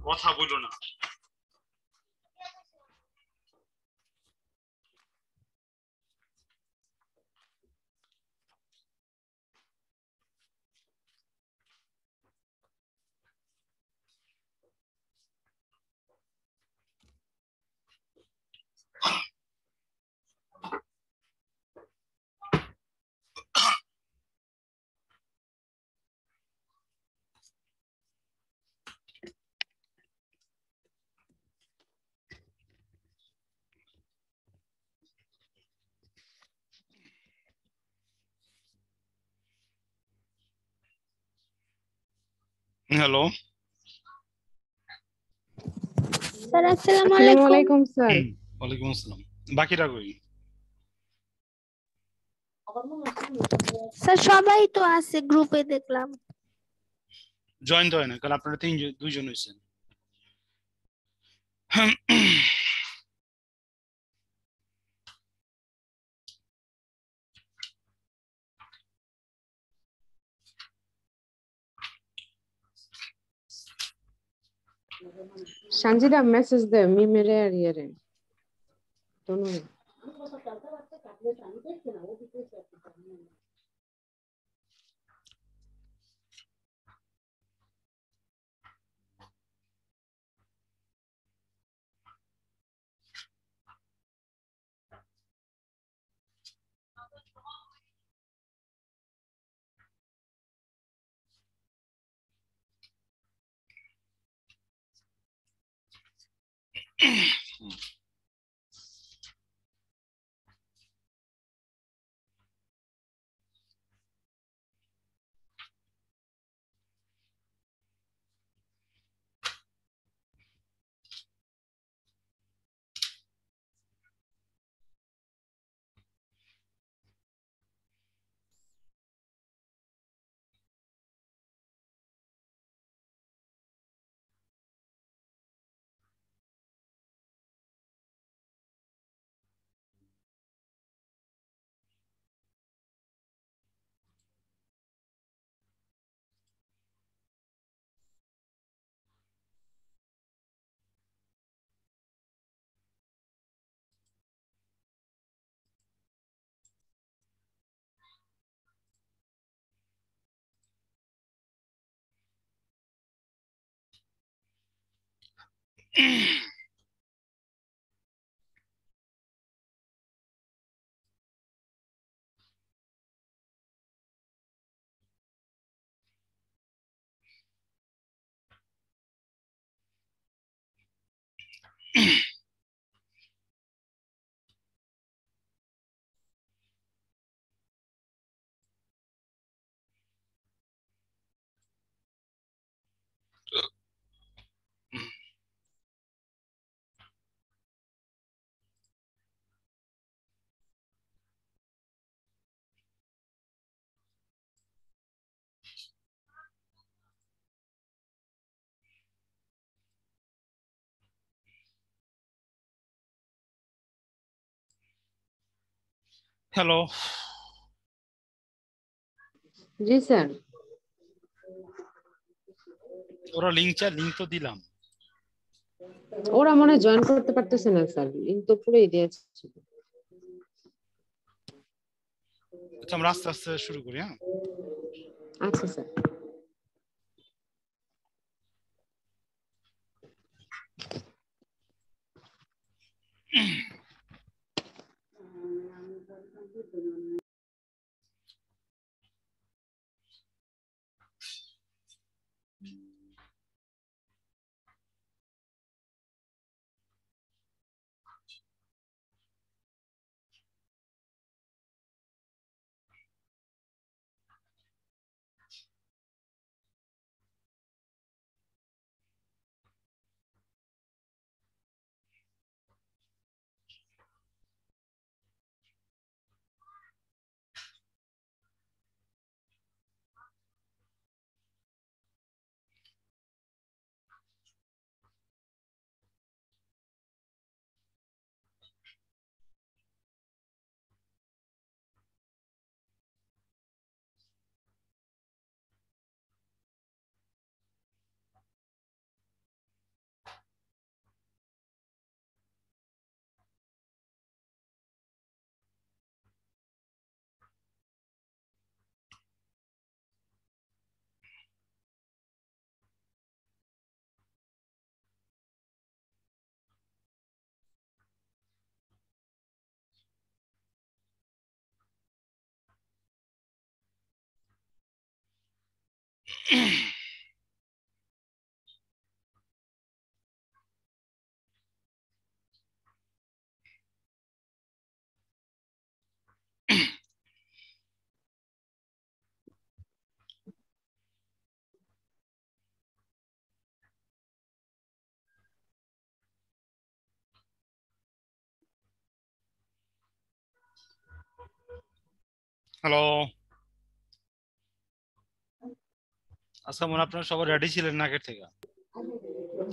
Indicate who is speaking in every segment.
Speaker 1: কথা বলো না। হ্যালো
Speaker 2: স্যার আসসালামু
Speaker 3: আসসালামু
Speaker 2: আলাইকুম।
Speaker 3: আলাইকুম স্যার।
Speaker 1: ওয়ালাইকুম আসসালাম। বাকিরা কই?
Speaker 2: স্যার সবাই তো আছে গ্রুপে দেখলাম।
Speaker 1: জয়েন হয় না, কারণ আপনারা দুইজন হয়েছেন।
Speaker 3: সঞ্জিদা মেসেজ দে মিমেরে আর ইয়ারে তনুরে।
Speaker 1: হ্যালো,
Speaker 3: জি স্যার।
Speaker 1: ওরা লিঙ্ক তো দিলাম।
Speaker 3: ওরা মনে হয় জয়েন করতে পারতেছে না স্যার, লিঙ্ক তো পুরোই দিয়েছে।
Speaker 1: আচ্ছা আমরা আস্তে আস্তে শুরু করি। হ্যাঁ,
Speaker 3: আচ্ছা স্যার।
Speaker 1: হ্যালো। আচ্ছা মনে হয় আপনারা সবাই রেডি ছিলেন না আগের থেকে?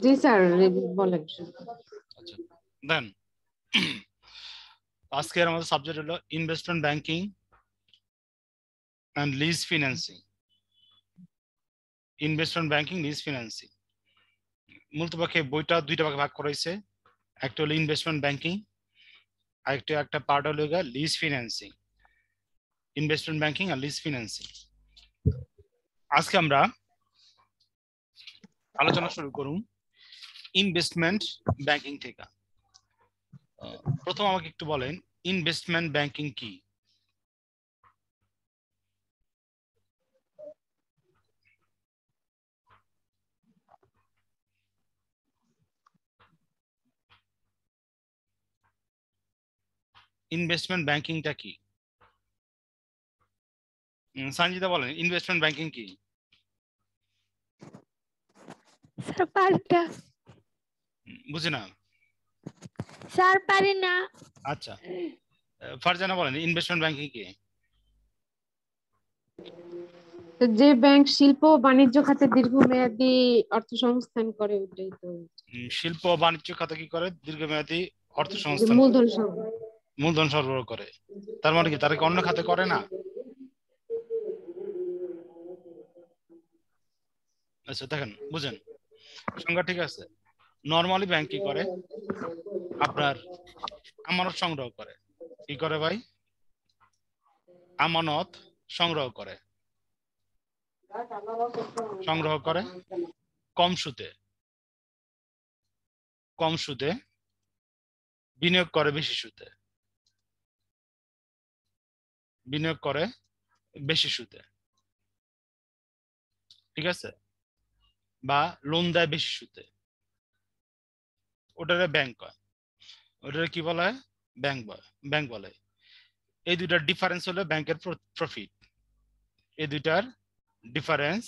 Speaker 3: জি স্যার, বলেন।
Speaker 1: আচ্ছা দেন, আজকে আমাদের সাবজেক্ট হলো investment banking and lease financing. Investment banking, lease financing, মূলত পক্ষে বইটা দুইটা ভাগে ভাগ করা হয়েছে। একটা হলো ইনভেস্টমেন্ট ব্যাংকিং, আর একটা পার্ট হলো লিজ ফিন্যান্সিং। ইনভেস্টমেন্ট ব্যাংকিং আর লিজ ফিন্যান্সিং। আজকে আমরা আলোচনা শুরু করুন ইনভেস্টমেন্ট ব্যাংকিং থেকে। প্রথম আমাকে একটু বলেন ইনভেস্টমেন্ট ব্যাংকিং কি? ইনভেস্টমেন্ট ব্যাংকিংটা কি? সঞ্জিতা বলেন ইনভেস্টমেন্ট ব্যাংকিং কি?
Speaker 2: স্যার পারি না।
Speaker 1: বুঝি না।
Speaker 2: স্যার পারি না।
Speaker 1: আচ্ছা, ফারজানা বলেন ইনভেস্টমেন্ট ব্যাংকিং কি?
Speaker 3: তো যে ব্যাংক শিল্প ও বাণিজ্য খাতে দীর্ঘমেয়াদী অর্থ সংস্থান করে, ওটাই তো।
Speaker 1: শিল্প ও বাণিজ্য খাতে কি করে? দীর্ঘমেয়াদী অর্থ
Speaker 3: যে
Speaker 1: সংস্থান করে,
Speaker 3: মূলধন সংগ্রহ।
Speaker 1: মূলধন সরবরাহ করে। তার মানে কি তারা কি অন্য খাতে করে না? আচ্ছা দেখেন বুঝেন সংজ্ঞা, ঠিক আছে। নর্মালি ব্যাংক কি করে? আপনার আমানত সংগ্রহ করে। কি করে ভাই? আমানত সংগ্রহ করে। সংগ্রহ করে কম সুদে, কম সুদে বিনিয়োগ করে বেশি সুদে, বিনিয়োগ করে বেশি সুদে, ঠিক আছে, বা লোন দেয় বেশি সুদে, ওটারে ব্যাংক হয়। ওটারে কি বলা হয়? ব্যাংক বলে, ব্যাংক বলে। এই দুইটার ডিফারেন্স হলো ব্যাংকের প্রফিট। এই দুইটার ডিফারেন্স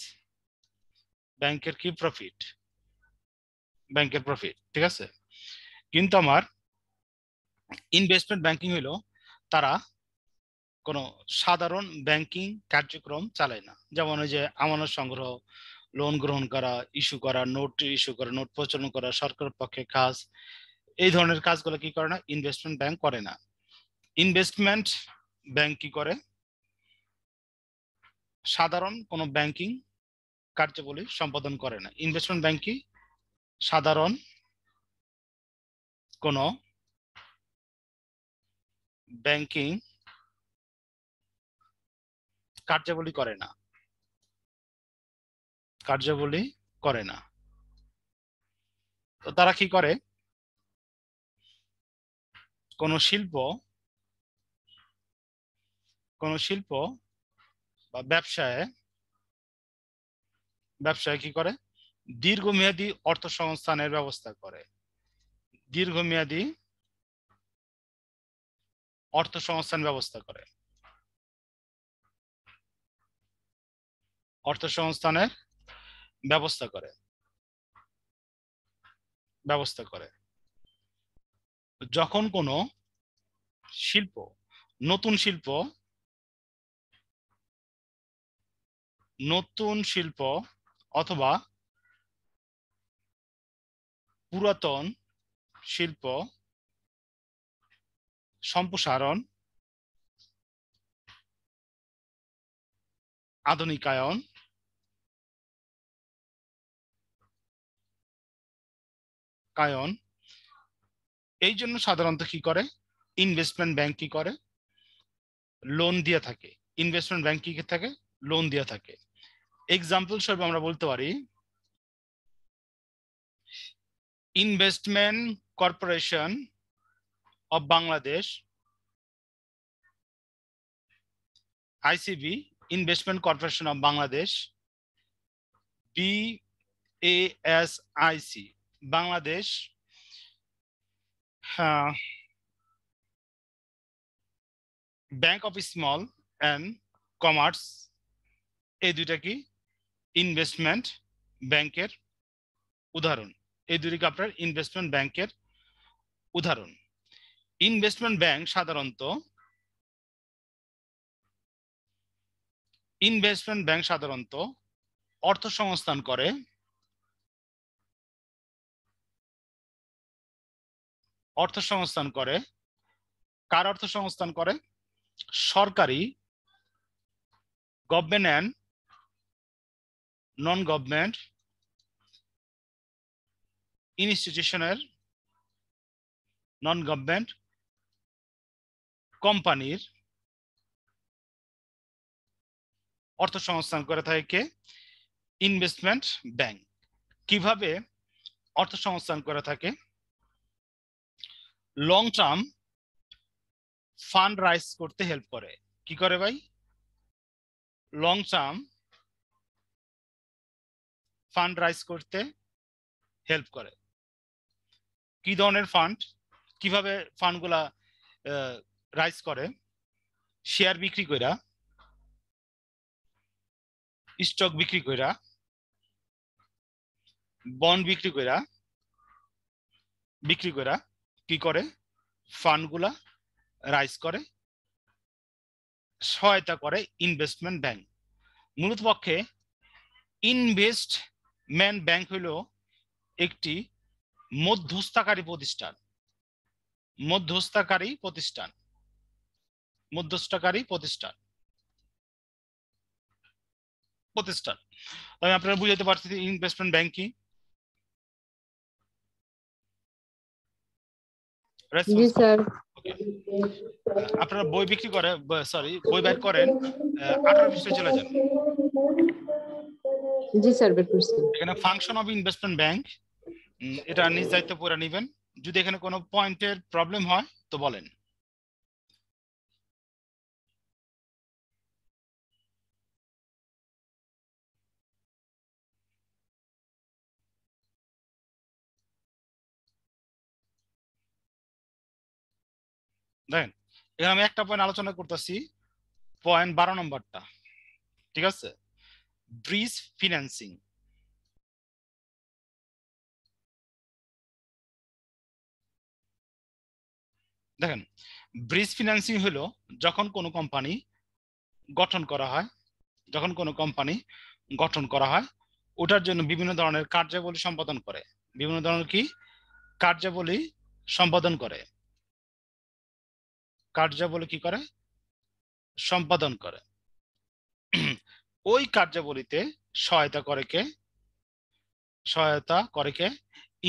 Speaker 1: ব্যাংকের কি? প্রফিট, ব্যাংকের প্রফিট, ঠিক আছে। কিন্তু আমার ইনভেস্টমেন্ট ব্যাংকিং হইলো তারা কোনো সাধারণ ব্যাংকিং কার্যক্রম চালায় না। যেমন ওই যে আমানত সংগ্রহ, লোন গ্রহণ করা, ইস্যু করা, নোট ইস্যু করা, নোট প্রচলন করা, সরকারের পক্ষে কাজ, এই ধরনের কাজগুলো কি করে না? ইনভেস্টমেন্ট ব্যাংক করে না। ইনভেস্টমেন্ট ব্যাংক কি করে? সাধারণ কোনো ব্যাংকিং কার্যাবলী সম্পাদন করে না। ইনভেস্টমেন্ট ব্যাংক কি? সাধারণ কোনো ব্যাংকিং কার্যাবলী করে না, কার্যাবলী করে না। তো তারা কি করে? কোনো শিল্প বা ব্যবসায় কি করে? দীর্ঘমেয়াদী অর্থ সংস্থানের ব্যবস্থা করে, দীর্ঘমেয়াদী অর্থ সংস্থান ব্যবস্থা করে, অর্থ সংস্থানের ব্যবস্থা করে। যখন কোনো শিল্প, নতুন শিল্প অথবা পুরাতন শিল্প সম্প্রসারণ, আধুনিকায়ন, এই জন্য সাধারণত কি করে? ইনভেস্টমেন্ট ব্যাংক কি করে? লোন দিয়ে থাকে। ইনভেস্টমেন্ট ব্যাংক কি থাকে? লোন দিয়ে থাকে। এক্সাম্পল হিসেবে আমরা বলতে পারি investment corporation of Bangladesh, ICB, investment corporation of Bangladesh, BASIC, Bangladesh bank of small and commerce. এই দুইটা কি ইনভেস্টমেন্ট ব্যাংকের উদাহরণ। এই দুটি কি আপনার ইনভেস্টমেন্ট ব্যাংকের উদাহরণ। ইনভেস্টমেন্ট ব্যাংক সাধারণত অর্থ সংস্থান করে কার অর্থ সংস্থান করে? সরকারি, গভর্নমেন্ট অ্যান্ড নন গভর্নমেন্ট ইনস্টিটিউশনের, নন গভর্নমেন্ট কোম্পানির অর্থ সংস্থান করে থাকে ইনভেস্টমেন্ট ব্যাংক। কিভাবে অর্থ সংস্থান করে থাকে? লং টার্ম ফান্ড রাইজ করতে হেল্প করে। কি করে ভাই? লং টার্ম ফান্ড রাইজ করতে হেল্প করে। কি ধরনের ফান্ড? কিভাবে ফান্ডগুলা রাইজ করে? শেয়ার বিক্রি কইরা, স্টক বিক্রি কইরা, বন্ড বিক্রি কইরা কি করে? ফান্ডগুলা রাইজ করে, সহায়তা করে ইনভেস্টমেন্ট ব্যাংক। মূলত পক্ষে ইনভেস্টমেন্ট ব্যাংক হইল একটি মধ্যস্থতাকারী প্রতিষ্ঠান। আমি আপনারা বুঝাতে পারছি ইনভেস্টমেন্ট ব্যাংক কি।
Speaker 3: জি স্যার।
Speaker 1: আপনারা বই বিক্রি করে, বই বের করেন, 18 পৃষ্ঠায় চলে যান।
Speaker 3: জি স্যার, বের করছি।
Speaker 1: এখানে ফাংশন অফ ইনভেস্টমেন্ট ব্যাংক, এটা নিজ দায়িত্ব পড়ে নেবেন। যদি এখানে কোনো পয়েন্টের প্রবলেম হয় তো বলেন। দেখেন, এখানে আমি একটা পয়েন্ট আলোচনা করতেছি, পয়েন্ট 12 নম্বরটা। ঠিক আছে? Bridge financing. দেখেন, ব্রিজ ফিন্যান্সিং হলো যখন কোনো কোম্পানি গঠন করা হয়, ওটার জন্য বিভিন্ন ধরনের কার্যাবলী সম্পাদন করে। বিভিন্ন ধরনের কি কার্যাবলী সম্পাদন করে? সম্পাদন করে। ওই কার্যাবলীতে সহায়তা করে কে?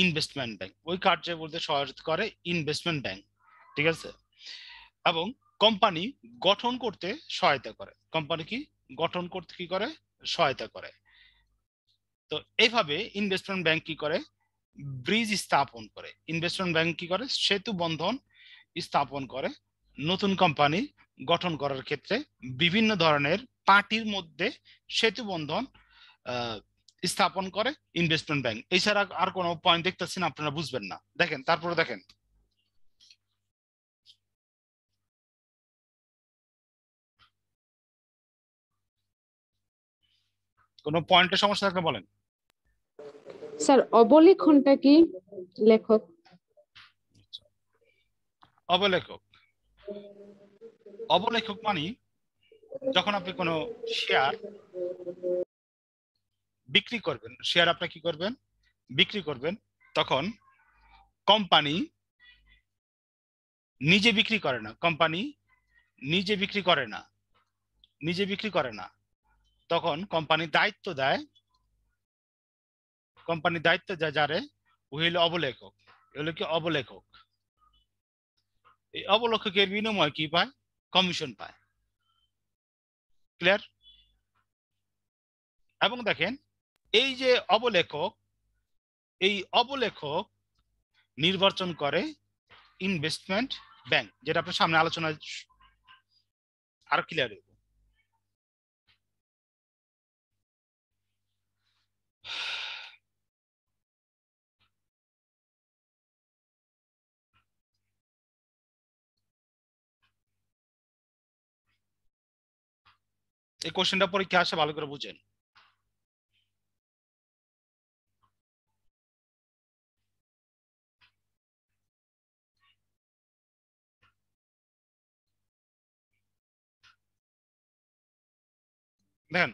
Speaker 1: ইনভেস্টমেন্ট ব্যাংক, ওই কার্যে বলতে সহায়তা করে ইনভেস্টমেন্ট ব্যাংক, ঠিক আছে। এবং কোম্পানি গঠন করতে সহায়তা করে, কোম্পানি কি গঠন করতে কি করে সহায়তা করে। তো এইভাবে ইনভেস্টমেন্ট ব্যাংক কি করে ব্রিজ স্থাপন করে, ইনভেস্টমেন্ট ব্যাংক কি করে সেতু বন্ধন স্থাপন করে নতুন কোম্পানি গঠন করার ক্ষেত্রে বিভিন্ন ধরনের পার্টির মধ্যে সেতু বন্ধন স্থাপন করে ইনভেস্টমেন্ট ব্যাংক। এছাড়া আর কোনো পয়েন্ট দেখতেছেন আপনারা বুঝবেন না, দেখেন তারপরে দেখেন কোনো পয়েন্টের সমস্যা থাকলে বলেন।
Speaker 3: স্যার অবলেখনটা কি? লেখক
Speaker 1: অবলেখক, অবলেখক মানে যখন আপনি কোনো শেয়ার বিক্রি করবেন, শেয়ার আপনি কি করবেন বিক্রি করবেন, তখন কোম্পানি নিজে বিক্রি করে না, কোম্পানি নিজে বিক্রি করে না, নিজে বিক্রি করে না, তখন কোম্পানি দায়িত্ব দেয়, কোম্পানি দায়িত্ব দেয় যারে ওই হলো অবলেখক, এগুলো কি অবলেখক। এই অবলেখকের বিনিময়ে কি পায় কমিশন পায়, ক্লিয়ার। এবং দেখেন এই যে অবলেখক, এই অবলেখক নির্বাচন করে ইনভেস্টমেন্ট ব্যাংক, যেটা আপনার সামনে আলোচনা আরো ক্লিয়ার হইব। এই কোশ্চেনটা পরীক্ষা আসে ভালো করে বুঝেন। দেখেন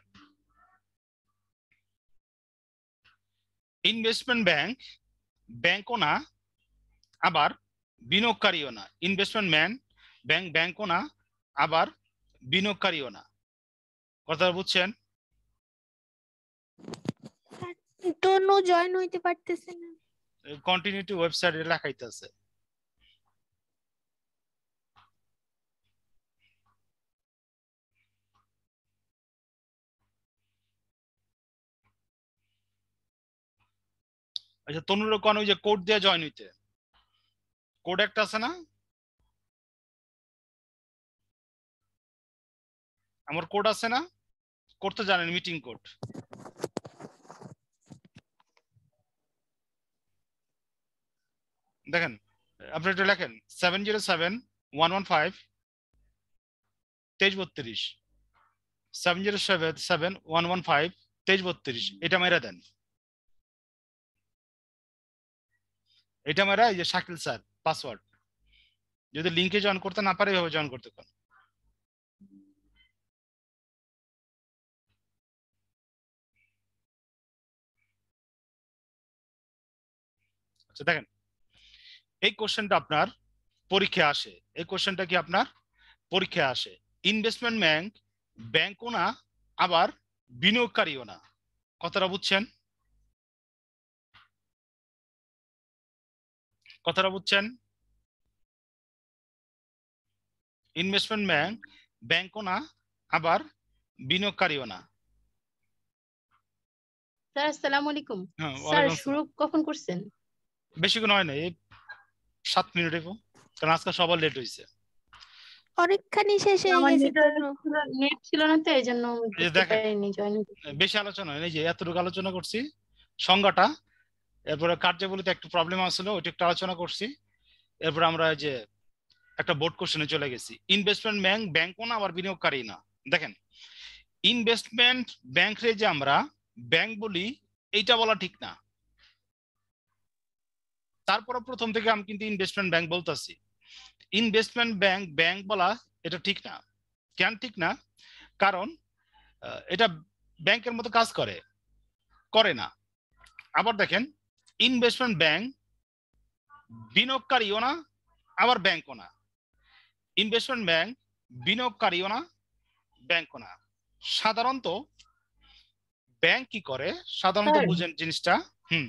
Speaker 1: ইনভেস্টমেন্ট ব্যাংক ব্যাংকও না আবার বিনিয়োগকারীও না, ইনভেস্টমেন্ট ব্যাংক ব্যাংকও না আবার বিনিয়োগকারীও না, কথা বুঝছেন।
Speaker 2: তনু জয়েন হইতে পারতেছে না।
Speaker 1: কন্টিনিউটি ওয়েবসাইটে লেখাইতেছে। আচ্ছা তনুর কোন ওই যে কোড দিয়ে জয়েন হইতে, কোড একটা আছে না, আমার কোড আছে না, কোড তো জানেন মিটিং কোড। দেখেন আপনি এটা লেখেন 707-115-2332, 707-115-2332, এটা মেরা দেন, এটা মেরা এই যে শাকিল স্যার পাসওয়ার্ড, যদি লিংকে জয়েন করতে না পারে এভাবে জয়েন করতে পারেন। আচ্ছা দেখেন এই কোশ্চেনটা আপনার পরীক্ষায় আসে, এই কোশ্চেনটা কি আপনার পরীক্ষায় আসে। ইনভেস্টমেন্ট ব্যাংক ব্যাংকও না আবার বিনিয়োগকারীও না, কথাটা বুঝছেন, কথাটা বুঝছেন। ইনভেস্টমেন্ট ব্যাংক ব্যাংকও না আবার বিনিয়োগকারীও না।
Speaker 4: স্যার আসসালামু আলাইকুম।
Speaker 1: হ্যাঁ
Speaker 4: স্যার
Speaker 1: ওয়ালাইকুম
Speaker 4: শুরু
Speaker 1: আসসালাম।
Speaker 4: কখন করছেন?
Speaker 1: বেশিক্ষণ হয় না, এই 7 মিনিট হইব, কারণ আজকে সবার লেট হয়েছে।
Speaker 2: অনেকখানি শেষ হয়ে
Speaker 4: আমার
Speaker 2: গেছে তনু।
Speaker 4: নেট ছিল না তো এই জন্য
Speaker 1: এই যে
Speaker 4: বুঝতে
Speaker 1: দেখেন
Speaker 4: পারিনি জয়েন।
Speaker 1: বেশি আলোচনা হয় না, এই যে এতটুকু আলোচনা করছি সংজ্ঞাটা, এরপরে কার্যাবলীতে একটু প্রবলেম আসলো ওইটা একটু আলোচনা করছি, এরপরে আমরা যে একটা বোর্ড কোশ্চেনে চলে গেছি। ইনভেস্টমেন্ট ব্যাংক ব্যাংকও না আবার বিনিয়োগকারী না। দেখেন ইনভেস্টমেন্ট ব্যাংক রে যে আমরা ব্যাংক বলি এইটা বলা ঠিক না, তারপরে প্রথম থেকে আমি কিন্তু ইনভেস্টমেন্ট ব্যাংক বলতেছি। ইনভেস্টমেন্ট ব্যাংক ব্যাংক বলা এটা ঠিক না, কেন ঠিক না, কারণ এটা ব্যাংকের মতো কাজ করে করে না। আবার দেখেন ইনভেস্টমেন্ট ব্যাংক বিনিয়োগকারীও না আবার ব্যাংকও না, ইনভেস্টমেন্ট ব্যাংক বিনিয়োগকারীও না ব্যাংকও না। সাধারণত ব্যাংক কি করে, সাধারণত
Speaker 4: স্যার।
Speaker 1: বুঝেন জিনিসটা। হুম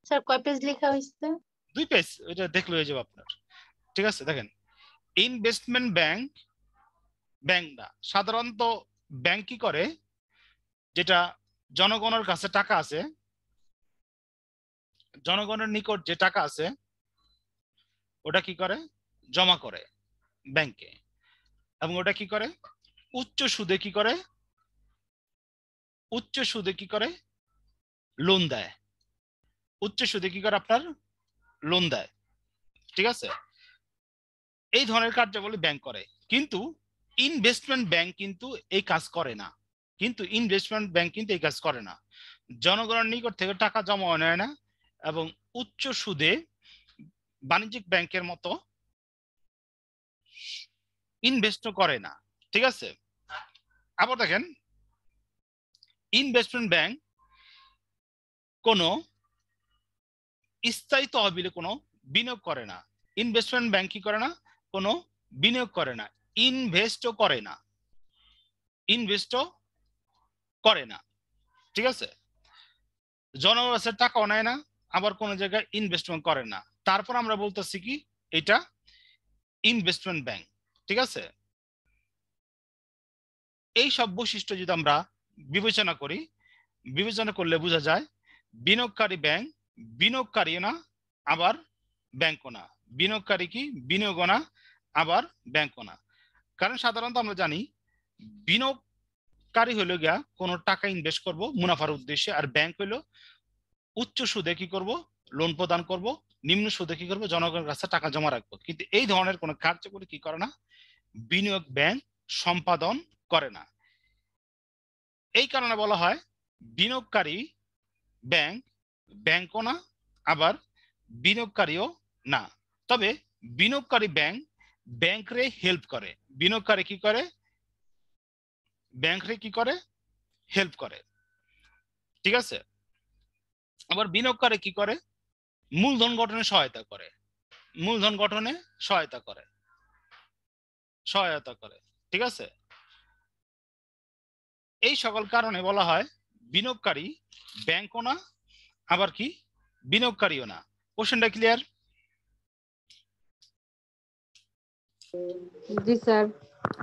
Speaker 4: স্যার কয় পেজ লেখা হয়েছে?
Speaker 1: 2 পেজ, এটা দেখলে হয়ে যাবে আপনার। ঠিক আছে, দেখেন ইনভেস্টমেন্ট ব্যাংক, ব্যাংক না, সাধারণত ব্যাংক কি করে, যেটা জনগণের কাছে টাকা আছে, জনগণের নিকট যে টাকা আছে ওটা কি করে, জমা করে ব্যাংকে, এবং ওটা কি করে, উচ্চ সুদে কি করে, উচ্চ সুদে কি করে, লোন দেয়, উচ্চ সুদে কি করে আপনার লোন দেয়। ঠিক আছে, এই ধরনের কার্যাবলী ব্যাংক করে, কিন্তু ইনভেস্টমেন্ট ব্যাংক কিন্তু এই কাজ করে না, কিন্তু ইনভেস্টমেন্ট ব্যাংক কিন্তু এই কাজ করে না, জনগণের নিকট থেকে টাকা জমা নেয় না, এবং উচ্চ সুদে বাণিজ্যিক ব্যাংকের মতো ইনভেস্ট করে না। ঠিক আছে, আবার দেখেন ইনভেস্টমেন্ট ব্যাংক কোনো স্থায়ী তহবিলে কোনো বিনিয়োগ করে না, ইনভেস্টমেন্ট ব্যাংক কি করে না, কোনো বিনিয়োগ করে না, ইনভেস্টও করে না, ইনভেস্টও করে না। ঠিক আছে, জনগণের টাকাও নেয় না, আবার কোনো জায়গায় ইনভেস্টমেন্ট করে না, তারপর আমরা বলতেছি কি এটা ইনভেস্টমেন্ট ব্যাংক। ঠিক আছে, এই সব বৈশিষ্ট্য যদি আমরা বিবেচনা করি, বিবেচনা করলে বোঝা যায় বিনিয়োগকারী ব্যাংক বিনিয়োগকারী না, আবার ব্যাংকও না, বিনিয়োগকারী কি বিনিয়োগও না, আবার ব্যাংকও না। কারণ সাধারণত আমরা জানি বিনিয়োগকারী হলো গিয়া কোনো টাকা ইনভেস্ট করব মুনাফার উদ্দেশ্যে, আর ব্যাংক হলো উচ্চ সুদে কি করব, লোন প্রদান করব, নিম্ন সুদে কি করব, জনগণের কাছে টাকা জমা রাখবো, কিন্তু এই ধরনের কোনো কার্যকরী কি করে না, বিনিয়োগ ব্যাংক সম্পাদন করে না। এই কারণে বলা হয় বিনিয়োগকারী ব্যাংক ব্যাংকও না, আবার বিনিয়োগকারীও না। তবে বিনিয়োগকারী ব্যাংক ব্যাংকরে হেল্প করে, বিনিয়োগকারী কি করে, ব্যাংকরে কি করে, হেল্প করে। ঠিক আছে, আবার বিনিয়োগকারী কি করে, মূলধন গঠনে সহায়তা করে, মূলধন গঠনে সহায়তা করে, সহায়তা করে। ঠিক আছে, এই সকল কারণে বলা হয় বিনিয়োগকারী ব্যাংকও না, আবার কি বিনিয়োগকারীও না। কোশ্চেনটা ক্লিয়ার?
Speaker 3: জি স্যার।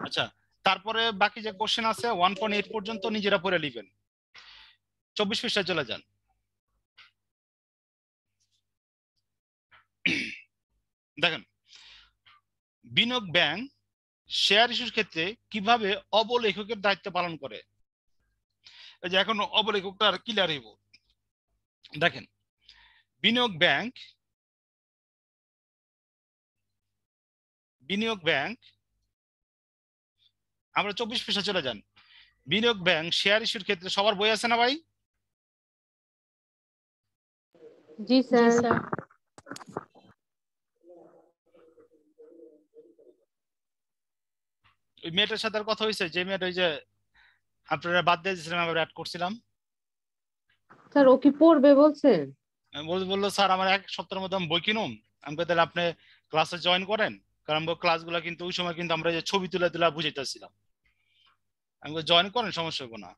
Speaker 1: আচ্ছা, তারপরে বাকি যে কোশ্চেন আছে 1.8 পর্যন্ত নিজেরা পড়ে লিখবেন। 24 পৃষ্ঠায় চলে যান। দেখেন বিনিয়োগ ব্যাংক শেয়ার ইস্যুর ক্ষেত্রে কিভাবে অবলেখকের দায়িত্ব পালন করে। এই যে এখন অবলেখকটা আর ক্লিয়ার হইব। দেখেন বিনিয়োগ ব্যাংক আমরা 24 পৃষ্ঠা চলে যান। বিনিয়োগ ব্যাংক শেয়ার ইস্যুর ক্ষেত্রে সবার বই আছে না ভাই?
Speaker 3: জি স্যার।
Speaker 1: ওই মেয়েটার সাথে আর কথা হয়েছে, যে মেয়েটা ওই যে আপনারা বাদ দিয়ে দিয়েছিলেন, আবার অ্যাড করছিলাম।
Speaker 3: স্যার ও কি পড়বে বলছেন?
Speaker 1: বললো স্যার আমার 1 সপ্তাহের মধ্যে আমি বই কিনুম। আমি বলি তাহলে আপনি ক্লাসে জয়েন করেন, কারণ ক্লাসগুলো কিন্তু ওই সময় কিন্তু আমরা যে ছবি তুলে তুলে বুঝাইতেছিলাম। আমি জয়েন করেন, সমস্যা হবে না,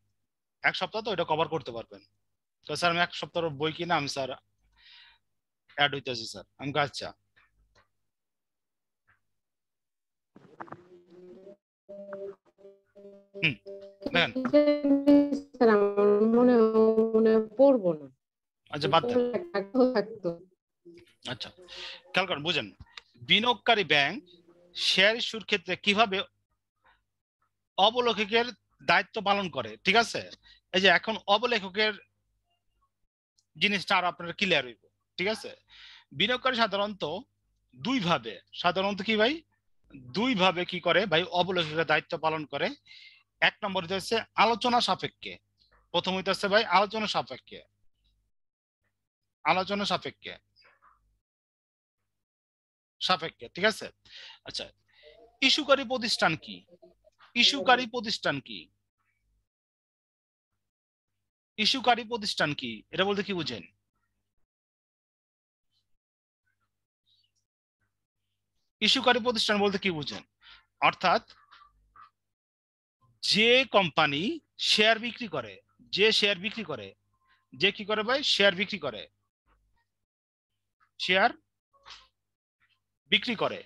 Speaker 1: 1 সপ্তাহ তো এটা কভার করতে পারবেন। তো স্যার আমি 1 সপ্তাহ বই কিনা আমি স্যার অ্যাড হইতেছি স্যার। আমি আচ্ছা দেখেন
Speaker 3: স্যার আমার মনে পড়বো না।
Speaker 1: আচ্ছা বাদ দেন।
Speaker 3: থাকতো।
Speaker 1: আচ্ছা খেয়াল করেন, বুঝেন বিনিয়োগকারী ব্যাংক শেয়ার ইস্যুর ক্ষেত্রে কিভাবে অবলেখকের দায়িত্ব পালন করে। ঠিক আছে, এই যে এখন অবলেখকের জিনিসটা আর আপনার ক্লিয়ার হইব। ঠিক আছে, বিনিয়োগকারী সাধারণত কি ভাই, দুই ভাবে কি করে ভাই অবলেখকের দায়িত্ব পালন করে। 1 নম্বর হচ্ছে আলোচনা সাপেক্ষে, প্রথম হইতেছে ভাই আলোচনা সাপেক্ষে, আলোচনা সাপেক্ষে সাপেক্ষে। ঠিক আছে, আচ্ছা ইস্যুকারী প্রতিষ্ঠান কি, ইস্যুকারী প্রতিষ্ঠান কি, ইস্যুকারী প্রতিষ্ঠান কি, এটা বলতে কি বুঝেন? ইস্যুকারী প্রতিষ্ঠান বলতে কি বুঝেন? অর্থাৎ যে কোম্পানি শেয়ার বিক্রি করে, যে শেয়ার বিক্রি করে, যে কি করে ভাই শেয়ার বিক্রি করে, শেয়ার বিক্রি করে,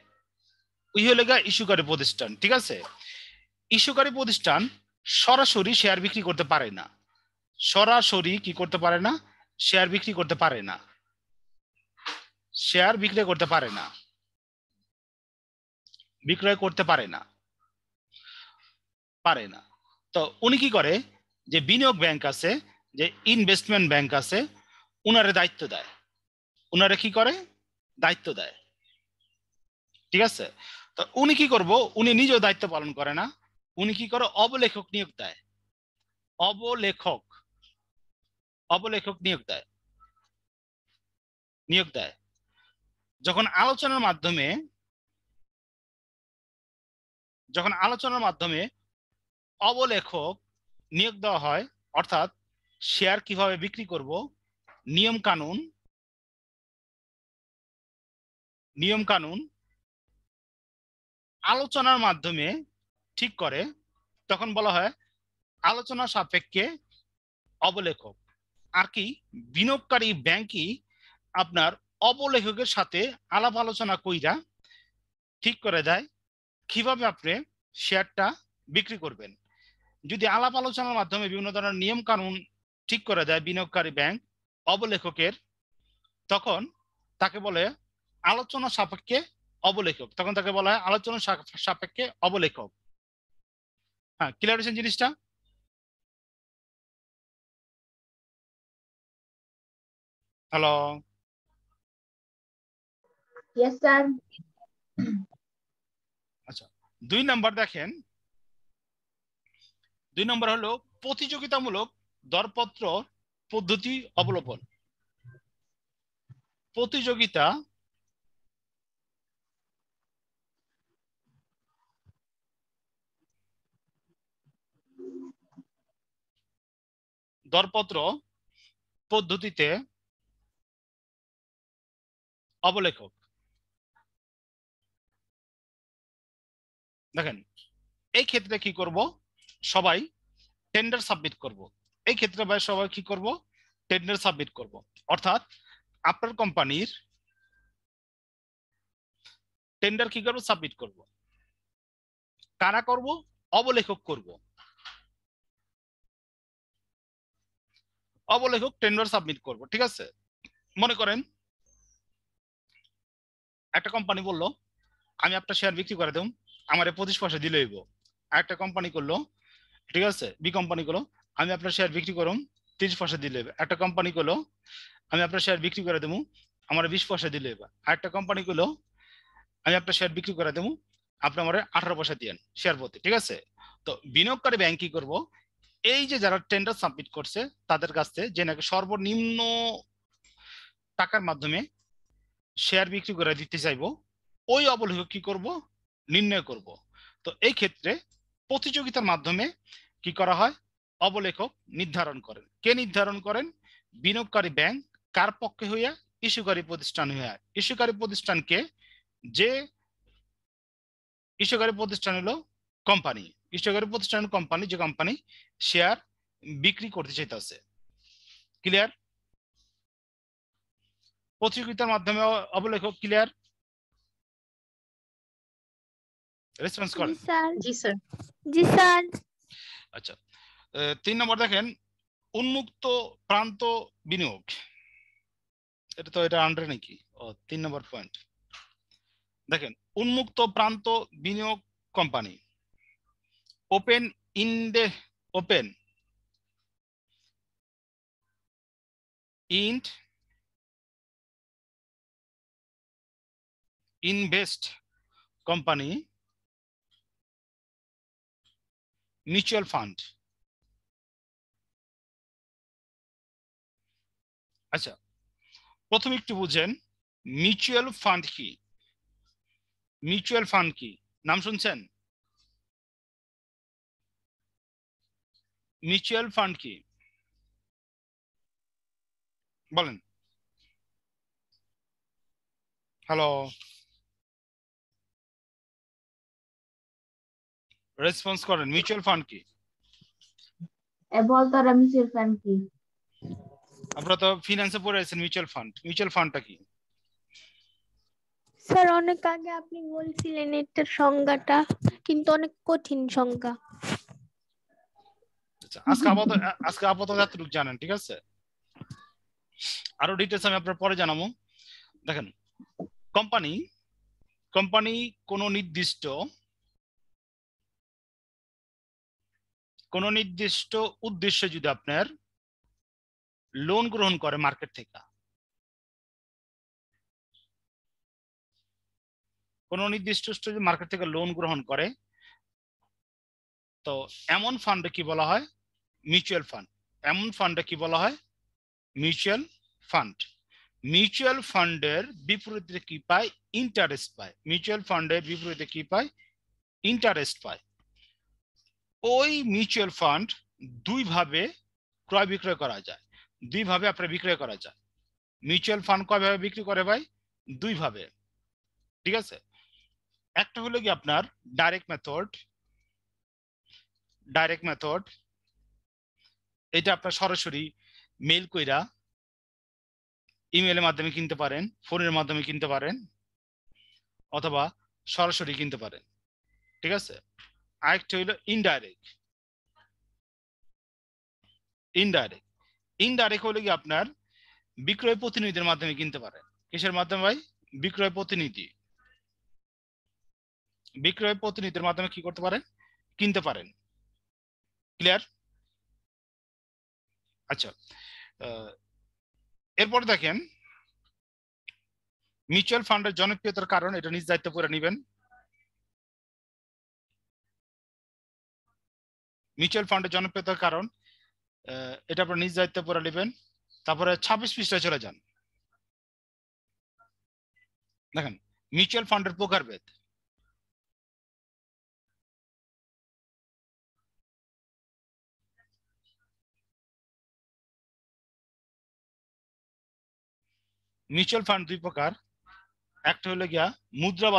Speaker 1: ওই হলো গা ইস্যুকারী প্রতিষ্ঠান। ঠিক আছে, ইস্যুকারী প্রতিষ্ঠান সরাসরি শেয়ার বিক্রি করতে পারে না, সরাসরি কি করতে পারে না, শেয়ার বিক্রি করতে পারে না, শেয়ার বিক্রয় করতে পারে না, বিক্রয় করতে পারে না, পারে না। তো উনি কি করে, যে বিনিয়োগ ব্যাংক আছে, যে ইনভেস্টমেন্ট ব্যাংক আছে, উনারে দায়িত্ব দেয়, উনারে কি করে, দায়িত্ব দেয়। ঠিক আছে, তো উনি কি করব, উনি নিজেও দায়িত্ব পালন করে না, উনি কি করে, অবলেখক নিয়োগ দেয়, অবলেখক, অবলেখক নিয়োগ দেয়, নিয়োগ দেয়। যখন আলোচনার মাধ্যমে, যখন আলোচনার মাধ্যমে অবলেখক নিয়োগ দেওয়া হয়, অর্থাৎ শেয়ার কিভাবে বিক্রি করব, নিয়ম কানুন, নিয়ম কানুন আলোচনার মাধ্যমে ঠিক করে, তখন বলা হয় আলোচনা সাপেক্ষে অবলেখক। আর কি, বিনিয়োগকারী ব্যাংকই আপনার অবলেখকের সাথে আলাপ আলোচনা কইরা ঠিক করে দেয় কিভাবে আপনি শেয়ারটা বিক্রি করবেন। যদি আলাপ আলোচনার মাধ্যমে বিভিন্ন ধরনের নিয়ম কানুন ঠিক করে দেয় বিনিয়োগকারী ব্যাংক অবলেখকের, তখন তাকে বলে আলোচনা সাপেক্ষে অবলেখক, তখন তাকে বলা হয় আলোচনা সাপেক্ষে অবলেখক। হ্যাঁ, ক্লিয়ার হয়েছে জিনিসটা? Hello,
Speaker 2: Yes, sir.
Speaker 1: আচ্ছা 2 নাম্বার দেখেন, 2 নম্বর হলো প্রতিযোগিতামূলক দরপত্র পদ্ধতি অবলম্বন। প্রতিযোগিতা দরপত্র পদ্ধতিতে অবলেখক। দেখেন, এই ক্ষেত্রে কি করব, সবাই টেন্ডার সাবমিট করব। এই ক্ষেত্রে ভাই সবাই কি করব, টেন্ডার সাবমিট করব। অর্থাৎ আপনার কোম্পানির টেন্ডার কি করব, সাবমিট করব। কারা করব, অবলেখক করব। অবলেখক টেন্ডার সাবমিট করব। ঠিক আছে, মনে করেন একটা কোম্পানি বলল আমি আপনার শেয়ার বিক্রি করে দেব, আমারে 25 পয়সা দিলে হইব। একটা কোম্পানি করলো, ঠিক আছে, বি কোম্পানি করলো আমি আপনার শেয়ার বিক্রি করুম 30 পয়সা দিলে হইবে। একটা কোম্পানি করলো আমি আপনার শেয়ার বিক্রি করে দেবো, আমার 20 পয়সা দিলে হইবে। আরেকটা কোম্পানি করলো আমি আপনার শেয়ার বিক্রি করে দেবো, আপনি আমার 18 পয়সা দিয়েন শেয়ার প্রতি। ঠিক আছে, তো বিনিয়োগকারী ব্যাংক কি করবো, এই যে যারা টেন্ডার সাবমিট করছে তাদের কাছ থেকে যে নাকি সর্বনিম্ন টাকার মাধ্যমে শেয়ার বিক্রি করে দিতে চাইবো, ওই অবলেখক কি করব, নির্ণয় করব। তো এই ক্ষেত্রে প্রতিযোগিতার মাধ্যমে কি করা হয়, অবলেখক নির্ধারণ করেন। কে নির্ধারণ করেন, বিনিয়োগকারী ব্যাংক কার পক্ষে হইয়া, ইস্যুকারী প্রতিষ্ঠান হইয়া। ইস্যুকারী প্রতিষ্ঠানকে, যে ইস্যুকারী প্রতিষ্ঠান হলো কোম্পানি, ইস্যুকারী প্রতিষ্ঠান কোম্পানি, যে কোম্পানি শেয়ার বিক্রি করতে চাইতেছে। ক্লিয়ার? প্রতিযোগিতার মাধ্যমে অবলেখক। ক্লিয়ার? রেসপন্স করেন।
Speaker 2: জি স্যার।
Speaker 4: জি স্যার।
Speaker 2: জি স্যার।
Speaker 1: আচ্ছা 3 নম্বর দেখেন, উন্মুক্ত প্রান্ত বিনিয়োগ। এটা তো এটা আন্ডার নাকি, ও 3 নম্বর পয়েন্ট। দেখেন, উন্মুক্ত প্রান্ত বিনিয়োগ company, open open invest company, mutual fund. আচ্ছা, প্রথমে একটু বুঝেন মিউচুয়াল ফান্ড কি। মিউচুয়াল ফান্ড কি, নাম শুনছেন? মিউচুয়াল ফান্ড কি বলেন? হ্যালো, রেসপন্স করেন। মিউচুয়াল ফান্ড কি?
Speaker 2: বলতো মিউচুয়াল ফান্ড কি?
Speaker 1: আপনারা তো ফিনান্সে পড়ে আছেন। মিউচুয়াল ফান্ড, মিউচুয়াল ফান্ডটা কি?
Speaker 2: স্যার অনেক আগে আপনি বলছিলেন এটার সংজ্ঞাটা, কিন্তু অনেক কঠিন সংজ্ঞা।
Speaker 1: আচ্ছা, আজকে আপাতত এতটুকু জানেন, ঠিক আছে? আরো ডিটেলস আমি আপনার পরে জানাবো। দেখেন, কোম্পানি কোনো নির্দিষ্ট উদ্দেশ্যে যদি আপনার লোন গ্রহণ করে মার্কেট থেকে, কোনো নির্দিষ্ট মার্কেট থেকে লোন গ্রহণ করে, তো এমন ফান্ডে কি বলা হয়? Mutual fund. এমন ফান্ডে কি বলা হয়? Mutual fund. মিউচুয়াল ফান্ডের বিপরীতে কি পায়? ইন্টারেস্ট পায়। মিউচুয়াল ফান্ডের বিপরীতে কি পায়? ইন্টারেস্ট পায়। ওই মিউচুয়াল ফান্ড দুই ভাবে ক্রয় বিক্রয় করা যায়, দুই ভাবে আপনার বিক্রয় করা যায়। মিউচুয়াল ফান্ড কয় ভাবে বিক্রি করে ভাই? দুই ভাবে, ঠিক আছে? একটা হলো কি আপনার ডাইরেক্ট মেথড। এটা আপনার সরাসরি মেল কইরা, ইমেলের মাধ্যমে কিনতে পারেন, ফোনের মাধ্যমে কিনতে পারেন, অথবা সরাসরি কিনতে পারেন, ঠিক আছে? আরেকটা হলো ইনডাইরেক্ট হলো কি আপনার বিক্রয় প্রতিনিধির মাধ্যমে কিনতে পারেন। কিসের মাধ্যমে ভাই? বিক্রয় প্রতিনিধির মাধ্যমে কি করতে পারেন? কিনতে পারেন। ক্লিয়ার? আচ্ছা, এরপর দেখেন মিউচুয়াল ফান্ডের জনপ্রিয়তার কারণ, এটা নিজ দায়িত্ব করে নেবেন। মিউচুয়াল ফান্ডের জনপ্রিয়তার কারণ, এটা আপনার নিজ দায়িত্ব করে নেবেন। তারপরে 26 পৃষ্ঠায় চলে যান। দেখেন মিউচুয়াল ফান্ডের প্রকারভেদ। মিউচুয়াল ফান্ড দুই প্রকার। একটা হলো গিয়া মুদ্রা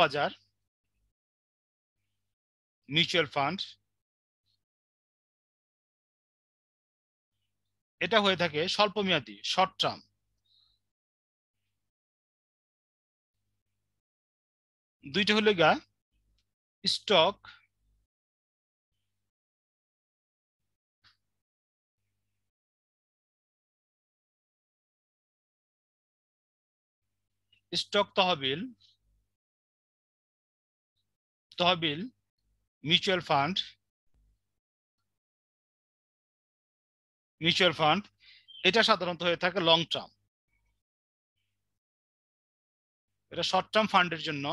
Speaker 1: বাজার মিউচুয়াল ফান্ড। এটা হয়ে থাকে স্বল্প মেয়াদী, শর্ট টার্ম। দুইটা হলো গিয়া স্টক তহবিল মিউচুয়াল ফান্ড। এটা সাধারণত হয়ে থাকে লং টার্ম। এটা শর্ট টার্ম ফান্ডের জন্য,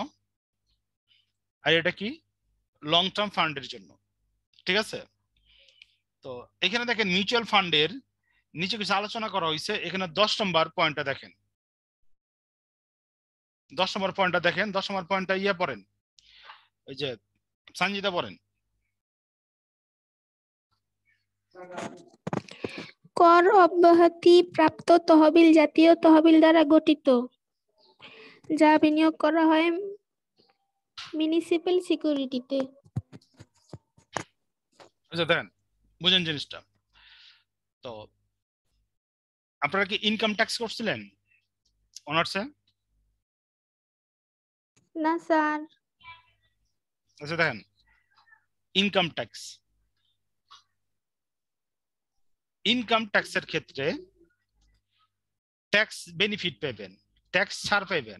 Speaker 1: আর এটা কি লং টার্ম ফান্ডের জন্য, ঠিক আছে? তো এখানে দেখেন মিউচুয়াল ফান্ডের নিচে কিছু আলোচনা করা হয়েছে। এখানে 10 নম্বর পয়েন্টটা দেখেন। 10 নম্বর পয়েন্টটা দেখেন। 10 নম্বর পয়েন্টটা পড়েন, ওই যে সঞ্জিতা পড়েন।
Speaker 2: কর অব্যাহতি প্রাপ্ত তহবিল জাতীয় তহবিল দ্বারা গঠিত, যা বিনিয়োগ করা হয় মিউনিসিপ্যাল সিকিউরিটিতে।
Speaker 1: আচ্ছা দেখেন, বুঝেন জিনিসটা। তো আপনারা কি ইনকাম ট্যাক্স করছিলেন অনার্সে?
Speaker 2: না স্যার।
Speaker 1: আচ্ছা দেখেন, ইনকাম ট্যাক্সের ক্ষেত্রে ট্যাক্স বেনিফিট পাবেন, ট্যাক্স ছাড় পাবেন,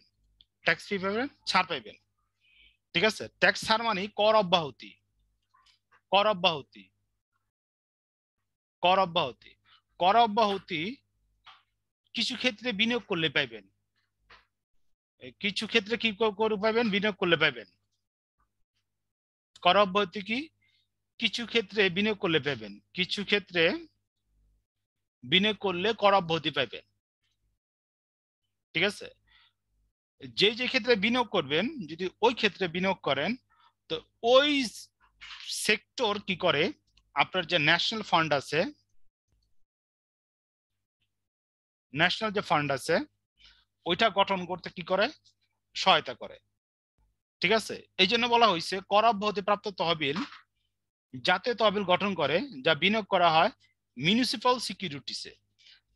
Speaker 1: ট্যাক্স ফি পাবেন, ছাড় পাবেন, ঠিক আছে? ট্যাক্স ছাড় মানে কর অব্যাহতি কিছু ক্ষেত্রে বিনিয়োগ করলে পাইবেন, কিছু ক্ষেত্রে কি করে পাবেন? বিনিয়োগ করলে পাইবেন। কর অব্যাহতি কি? কিছু ক্ষেত্রে বিনিয়োগ করলে পাবেন, কিছু ক্ষেত্রে বিনিয়োগ করলে কর অব্যাহতি পাইবেন, ঠিক আছে? যে ক্ষেত্রে বিনিয়োগ করবেন, যদি ওই ক্ষেত্রে বিনিয়োগ করেন, তো ওই সেক্টর কি করে, আপনার যে ন্যাশনাল যে ফান্ড আছে ওইটা গঠন করতে কি করে? সহায়তা করে, ঠিক আছে? এই জন্য বলা হয়েছে কর অব্যাহতি প্রাপ্ত তহবিল জাতীয় তহবিল গঠন করে, যা বিনিয়োগ করা হয় মিউনিসিপাল সিকিউরিটিসে,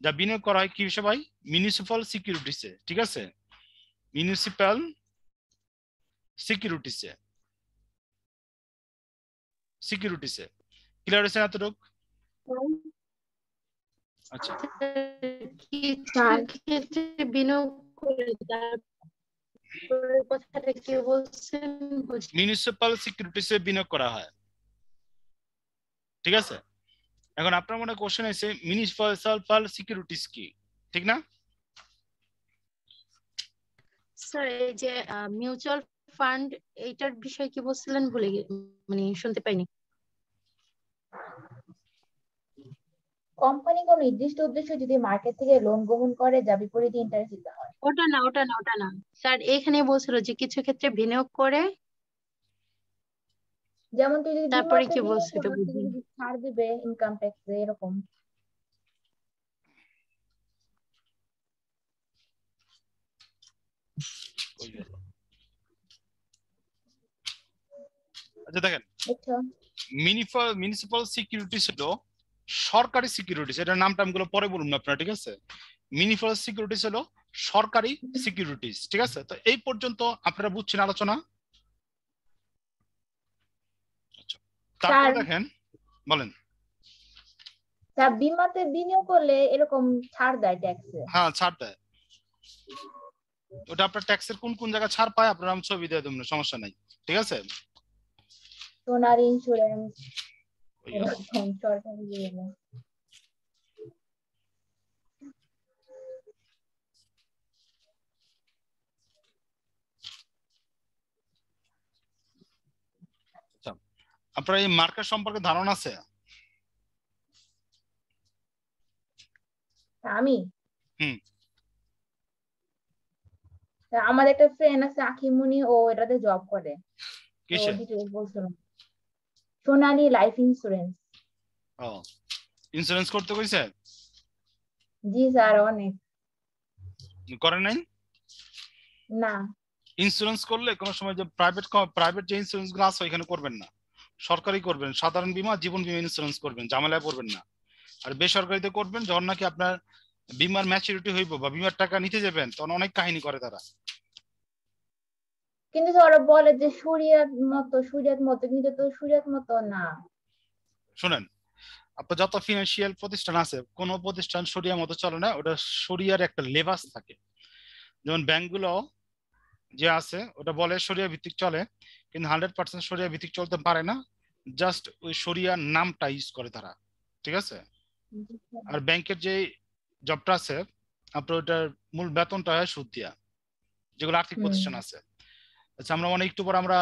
Speaker 1: যা বিনিয়োগ করা হয় কি হিসেবে ভাই? মিউনিসিপাল সিকিউরিটিসে, ঠিক আছে? মিউনিসিপাল সিকিউরিটিসে, সিকিউরিটিসে ক্লিয়ার হয়েছে এতটুকু? আচ্ছা,
Speaker 4: কিছু ক্ষেত্রে বিনিয়োগ করে তারপরে কথাটা কি বলছেন বুঝি।
Speaker 1: মিউনিসিপাল সিকিউরিটিসে বিনিয়োগ করা হয়, ঠিক আছে? এখন আপনার মনে কোশ্চেন আছে মিউনিসিপাল সিকিউরিটিস কি, ঠিক না?
Speaker 4: স্যার এই যে মিউচুয়াল ফান্ড এইটার বিষয়ে কি বলছিলেন ভুলে মানে শুনতে পাইনি।
Speaker 5: কোম্পানি কোনো নির্দিষ্ট উদ্দেশ্য যদি মার্কেট থেকে লোন গ্রহণ করে যা বিপরীতে ইন্টারেস্ট দিতে হয়।
Speaker 4: ওটা না স্যার এখানে বলছিল যে কিছু ক্ষেত্রে বিনিয়োগ করে
Speaker 5: যেমন তুই যদি
Speaker 4: তারপরে
Speaker 5: বিমাতে
Speaker 4: কি
Speaker 5: বিনিয়োগ
Speaker 4: বলছে এটা
Speaker 5: করো
Speaker 4: বুঝি।
Speaker 5: যদি ছাড় দিবে ইনকাম ট্যাক্সে এরকম।
Speaker 1: আচ্ছা দেখেন,
Speaker 5: বুঝছো?
Speaker 1: মিউনিসিপাল সিকিউরিটিস হলো সরকারি সিকিউরিটিস, এটার নাম টামগুলো পরে বলুন না আপনারা, ঠিক আছে? মিউনিসিপাল সিকিউরিটিস হলো সরকারি সিকিউরিটিস, ঠিক আছে? তো এই পর্যন্ত আপনারা বুঝছেন আলোচনা? আচ্ছা, তারপরে
Speaker 5: স্যার
Speaker 1: দেখেন, বলেন।
Speaker 5: স্যার বিমাতে বিনিয়োগ করলে এরকম ছাড় দেয় ট্যাক্সে।
Speaker 1: হ্যাঁ, ছাড় দেয়। ওটা আপনার ট্যাক্সের কোন কোন জায়গায় ছাড় পায় আপনার আমি ছবি দিয়ে দেবো, সমস্যা নাই, ঠিক আছে?
Speaker 5: সোনার ইন্স্যুরেন্স
Speaker 1: ওই
Speaker 5: এরকম সরকারি ইয়ে।
Speaker 1: আচ্ছা, আপনার এই মার্কেট সম্পর্কে ধারণা আছে?
Speaker 5: আমি
Speaker 1: হুম।
Speaker 5: আমার একটা ফ্রেন্ড আছে আখিমুনি, ও এটাতে জব করে, তো
Speaker 1: কিসে?
Speaker 5: ডিটেইলস বলছিল। সোনালী লাইফ ইন্স্যুরেন্স।
Speaker 1: ও, ইন্স্যুরেন্স করতে কইছে?
Speaker 5: জি স্যার অনেক।
Speaker 1: করেন নাই?
Speaker 5: না
Speaker 1: ইন্স্যুরেন্স করলে কোনো সময় যে প্রাইভেট যে ইন্স্যুরেন্স গুলো আছে ওইখানে করবেন না, সরকারি করবেন। সাধারণ বীমা, জীবন বীমা ইন্স্যুরেন্স করবেন, ঝামেলায় পড়বেন না। আর বেসরকারিতে করবেন যখন নাকি আপনার বীমার ম্যাচুরিটি হইব বা বীমার টাকা নিতে যাবেন, তখন অনেক কাহিনী করে তারা।
Speaker 5: কিন্তু ওরা বলে যে শরিয়াত মতো কিন্তু তো শরিয়াত মতো না।
Speaker 1: শুনেন, আপনার যত ফিনান্সিয়াল প্রতিষ্ঠান আছে কোন প্রতিষ্ঠান শরিয়া মতো চলে না, ওটা শরিয়ার একটা লেবাস থাকে। যেমন ব্যাংকগুলো যে আছে ওটা বলে শরিয়া ভিত্তিক চলে, কিন্তু 100% শরিয়া ভিত্তিক চলতে পারে না, জাস্ট ওই শরিয়ার নামটা ইউজ করে তারা, ঠিক আছে? আর ব্যাংকের যে জবটা আছে আপনার ওটার মূল বেতনটা হয় সুদ দিয়া, যেগুলো আর্থিক প্রতিষ্ঠান আছে। আচ্ছা, আমরা একটু পর আমরা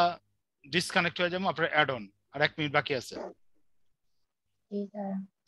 Speaker 1: ডিসকানেক্ট হয়ে যাবো, আপনার অ্যাড অন আর 1 মিনিট বাকি আছে।
Speaker 5: ঠিক আছে।